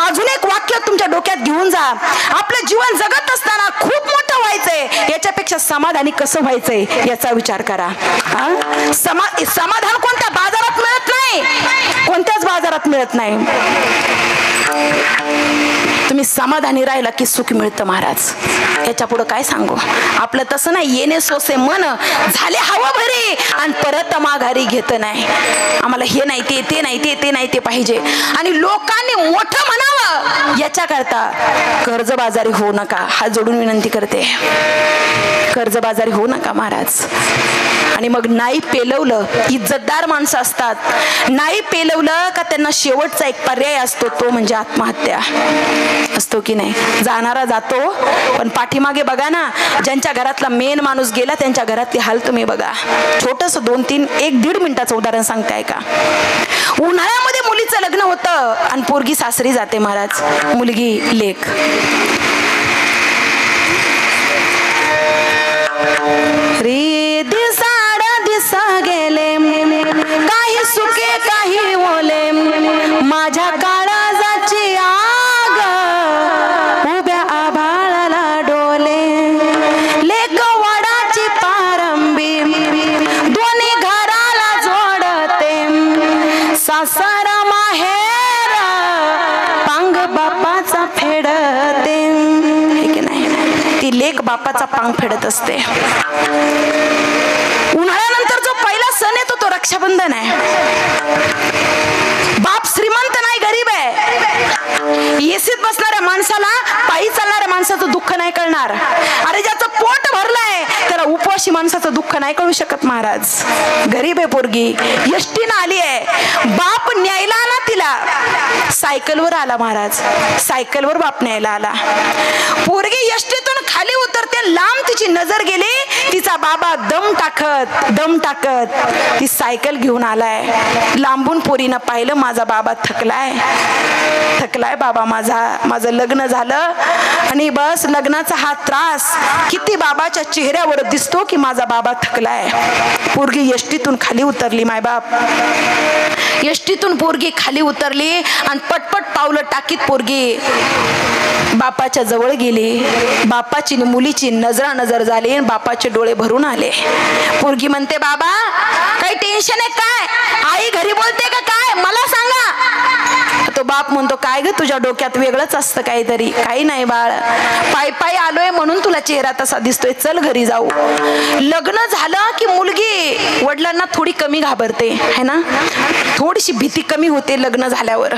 अजून एक वाक्य तुमच्या डोक्यात घेऊन जा. आपलं जीवन जगत असताना खूप मोठं व्हायचंय, याच्यापेक्षा समाधानी कसं व्हायचंय याचा विचार करा. समाधान कोणत्या बाजारात मिळत नाही, कोणत्याच बाजारात मिळत नाही. तुम्ही समाधानी राहिला की सुख मिळतं महाराज. याच्या पुढे काय सांगू. आपलं तसं नाही, येणे सोसे मन झाले हवं भरे आणि परत माघारी घेत नाही. आम्हाला हे नाही ते नाही ते नाही ते पाहिजे आणि लोकांनी मोठं म्हणावं याच्याकरता कर्जबाजारी होऊ नका. हात जोडून विनंती करते, कर्जबाजारी होऊ नका महाराज. आणि मग नाही पेलवलं, इज्जतदार माणसं असतात, नाही पेलवलं का त्यांना शेवटचा एक पर्याय असतो, तो म्हणजे आत्महत्या असतो की नाही. जाणारा जातो पण पाठीमागे बघा ना, ज्यांच्या घरातला मेन माणूस गेला त्यांच्या घरातली हाल तुम्ही बघा. छोटस 1-1.5 मिनिटाचं उदाहरण सांगताय का. उन्हाळ्यामध्ये मुलीचं लग्न होतं आणि पोरगी सासरी जाते महाराज, मुलगी लेक. रे दिसा गेले काही सुके काही ओले, माझ्या काळजाची आग उभ्या आभाळाला डोले. लेक वडाची पारंबी दोन्ही घराला जोडते, सासर माहेर पांग बापाचा फेडते. की नाही, ती लेक बापाचा पांग फेडत असते. उन्हाळ्यानंतर जो पहिला सण येतो तो रक्षाबंधन आहे. बाप श्रीमंत नाही, गरीब आहे. एसीत बसणाऱ्या माणसाला, पायी चालणाऱ्या माणसाचं दुःख नाही कळणार. अरे ज्याचं पोट भरलंय त्याला उपवासी माणसाचं दुःख नाही कळू शकत महाराज. गरीब आहे पोरगी, एसटीनं आली आहे, बाप न्यायला आला तिला, सायकलवर आला महाराज, सायकलवर बाप न्यायला आला. पोरगी एसटीतून खाली उतरते, लांब तिची नजर गेली, तिचा बाबा दम टाकत ती सायकल घेऊन आलाय. लांबून पोरीनं पाहिलं, माझा बाबा थकलाय बाबा, माझं लग्न झालं आणि बस लग्नाचा हा त्रास किती बाबाच्या चेहऱ्यावर दिसतो की माझा बाबा थकलाय. पोरगी एसटीतून खाली उतरली, मायबाप एसटीतून पोरगी खाली उतरली आणि पटपट पावलं टाकीत पोरगी बापाच्या जवळ गेली. बापाची मुलीची नजर झाली आणि बापाचे डोळे भरून आले. पोरगी म्हणते, बाबा काही टेन्शन आहे काय, आई घरी बोलते का काय, मला सांगा. तो बाप म्हणतो, काय ग तुझ्या डोक्यात वेगळंच असतं काहीतरी. काही नाही बाळ, पायी आलोय म्हणून तुला चेहरा तसा दिसतोय, चल घरी जाऊ. लग्न झालं की मुलगी वडिलांना थोडी कमी घाबरते है ना, थोडीशी भीती कमी होते लग्न झाल्यावर.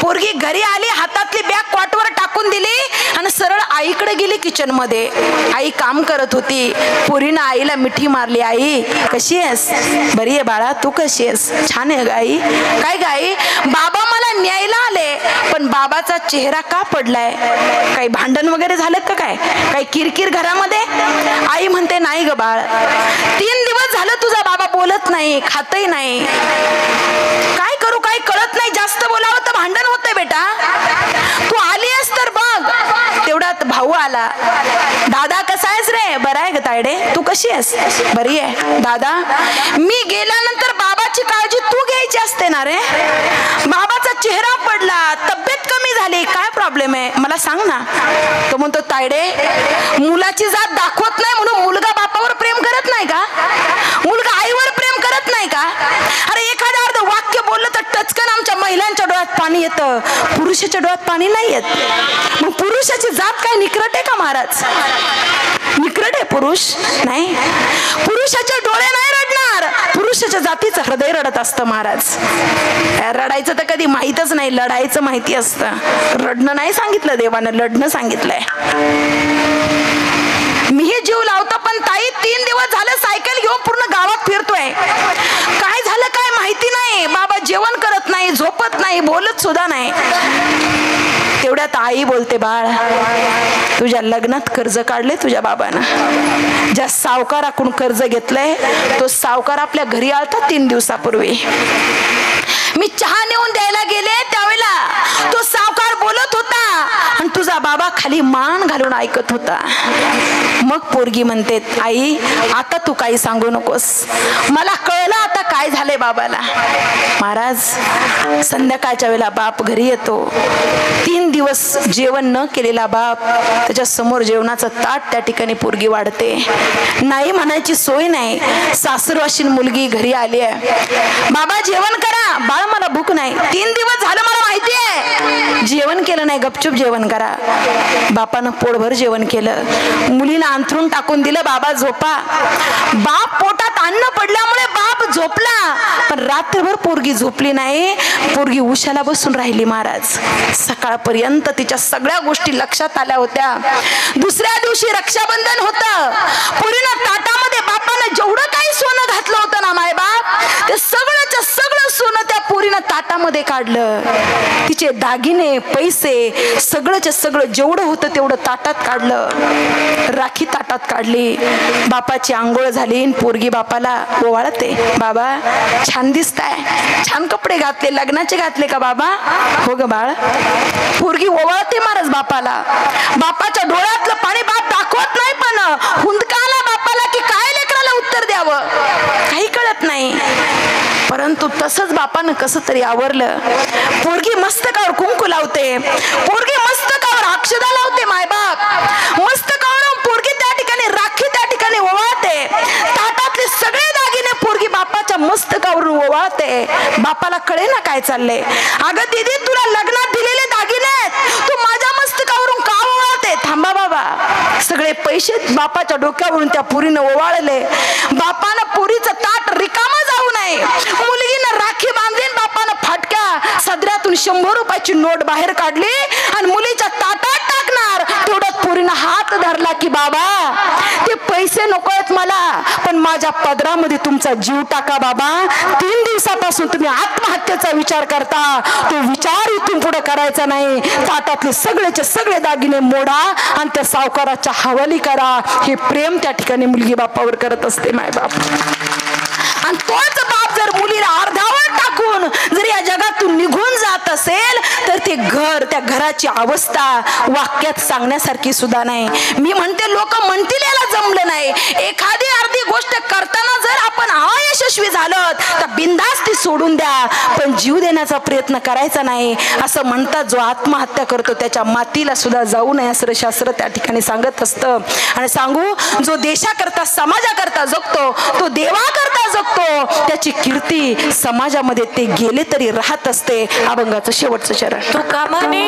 पोरगी घरी आली, हातातली बॅग कॉटवर टाकून दिली आणि सरळ आईकडे गेली किचन मध्ये. आई काम करत होती. पोरीनं आईला मिठी मारली, आई कशी आहेस, बरी आहे बाळा, तू कशी आहेस, छान आहे गाई. काय गाई, बाबा मला न्यायला आले पण बाबाचा चेहरा का पडलाय, काही भांडण वगैरे झालं का, काय काही किरकिर घरामध्ये. आई म्हणते, नाही ग बाळ, 3 दिवस झालं तुझा बाबा बोलत नाही, खातही नाही, काय करू काही कळत नाही, जास्त बोलावं तर भांडण होतंय बेटा, तू आली आहेस तर बघ. तेवढ्यात भाऊ आला, दादा कसा आहेस रे, बरा आहे ग तायडे, तू कशी आहेस, बरी आहे. दादा मी गेल्यानंतर बाबाची काळजी तू घ्यायची असते ना रे, बाबाचा चेहरा पडला, तब्येत कमी झाली, काय प्रॉब्लेम आहे मला सांग ना. तो म्हणतो, तायडे मुलाची जात दाखवत नाही म्हणून मुलगा बापावर प्रेम करत नाही का, मुलगा आईवर प्रेम करत नाही का. अरे एखाद्या अर्ध वाक्य बोललं तर टचकन आमच्या महिलांच्या डोळ्यात पाणी येतं, पुरुषाच्या डोळ्यात पाणी नाही येत. मग पुरुषाची जात काय निकरट आहे का महाराज, निकरट आहे पुरुष नाही, पुरुषाचे डोळे नाही रडणार, पुरुषाच्या जातीचं हृदय रडत असतं महाराज. रडायचं तर कधी माहीतच नाही, लढायचं माहिती असतं. रडणं नाही सांगितलं देवानं, लढणं सांगितलंय. मी हे जीव लावतो पण ताई 3 दिवस झालं सायकल घेऊन पूर्ण गावात फिरतोय, काय झालं काय माहिती नाही. बाबा जेवण करत नाही, झोपत नाही, बोलत सुद्धा नाही. तेवढ्यात आई बोलते, बाळ तुझ्या लग्नात कर्ज काढले तुझ्या बाबानं, ज्या सावकाराकडून कर्ज घेतलंय तो सावकार आपल्या घरी आलता 3 दिवसापूर्वी. मी चहा नेऊन द्यायला गेले त्यावेळेला तो सावकार बोलत होता आणि तुझा बाबा खाली मान घालून ऐकत होता. मग पोरगी म्हणते, आई आता तू काही सांगू नकोस, मला कळलं आता काय झालंय बाबाला. महाराज संध्याकाळच्या वेळेला बाप घरी येतो. 3 दिवस जेवण न केलेला बाप, त्याच्या समोर जेवणाचं ताट त्या ठिकाणी पोरगी वाढते. नाही म्हणायची सोय नाही. सासरवाशीन मुलगी घरी आली आहे. बाबा जेवण करा. बाळ मला भूक नाही, 3 दिवस झालं मला माहिती आहे. जेवण केलं नाही, गपचूप जेवण करा. बापानं पोटभर जेवण केलं. मुलीला अंथरून टाकून दिलं, बाबा झोपा. बाप पोटात अन्न पडल्यामुळे बाप झोपला, पण रात्रभर पोरगी झोपली नाही. पोरगी उशाला बसून राहिली. महाराज सकाळपर्यंत तिच्या सगळ्या गोष्टी लक्षात आल्या होत्या. दुसऱ्या दिवशी रक्षाबंधन होतं. पोरीनं ताटामध्ये बापानं जेवढं काही सोनं घातलं होतं ना माय बाप, ते सगळंच्या सगळं सोनं त्या पोरीनं ताटामध्ये काढलं. तिचे दागिने पैसे सगळंच्या सगळं जेवढं होतं तेवढं ताटात काढलं. राखी ताटात काढली. बापाची आंघोळ झाली. पोरगी बापाला ओवाळते, बाबा छान दिसताय, छान कपडे घातले, लग्नाचे घातले का बाबा? हो ग बाळ. पोरगी ओवाळते महाराज बापाला. बापाच्या डोळ्यातलं पाणी बाप दाखवत नाही, पण हुंदकाला बापाला की काय लेकराला उत्तर द्यावं काही कळत नाही. परंतु तसंच बापानं कसं तरी आवरलं. पोरगी मस्तकावर कुंकू लावते. पोरगी मस्तकावर अक्षदा लावते. मायबाप मस्तकावर पोरगी त्या ठिकाणी राखी त्या ठिकाणी ओवाळते. ताटातले सगळे दागिने पोरगी बापाच्या मस्तकावरून ओवाळते. बापाला कळे ना काय चाललंय. अगं दीदी तुला लग्नात दिलेले दागिने तू माझ्या मस्तकावरून का ओवाळते? थांबा बाबा. सगळे पैसे बापाच्या डोक्यावरून त्या पुरीनं ओवाळले. बापानं पुरीचं ताट रिकामं जाऊ नये. मुलगीनं राखी बांधली. बापानं फाटक्या सदऱ्यातून 100 रुपयाची नोट बाहेर काढली आणि मुलीच्या ताटात टाकणार. तेवढ्यात पुरीनं हात धरला की बाबा ते पैसे नकोत मला, पण माझ्या पदरामध्ये तुमचा जीव टाका बाबा. 3 दिवसापासून तुम्ही आत्महत्येचा विचार करता. तो विचार इथून पुढे करायचा नाही. ताटातले सगळेचे सगळे दागिने मोडा आणि त्या सावकाराच्या हवाली करा. हे प्रेम त्या ठिकाणी मुलगी बापावर करत असते मायबाप. आणि तोच बाप जर मुलीला अर्धावर टाकून जर या जगातून निघून जात असेल तर ते घर, त्या घराची अवस्था वाक्यात सांगण्यासारखी सुद्धा नाही. मी म्हणते लोक म्हणतील याला जमलं नाही. एखादी अर्धी गोष्ट करताना जर आपण अयशस्वी झालो तर बिनधास्त ती सोडून द्या, पण जीव देण्याचा प्रयत्न करायचा नाही. असं म्हणतात जो आत्महत्या करतो त्याच्या मातीला सुद्धा जाऊ नये असं शास्त्र त्या ठिकाणी सांगत असतं. आणि सांगू, जो देशाकरता समाजाकरता जगतो तो देवाकरता जगतो. त्याची कीर्ती समाजामध्ये ते गेले तरी राहत असते. अभंगाचं शेवटचं चरण. तुका म्हणे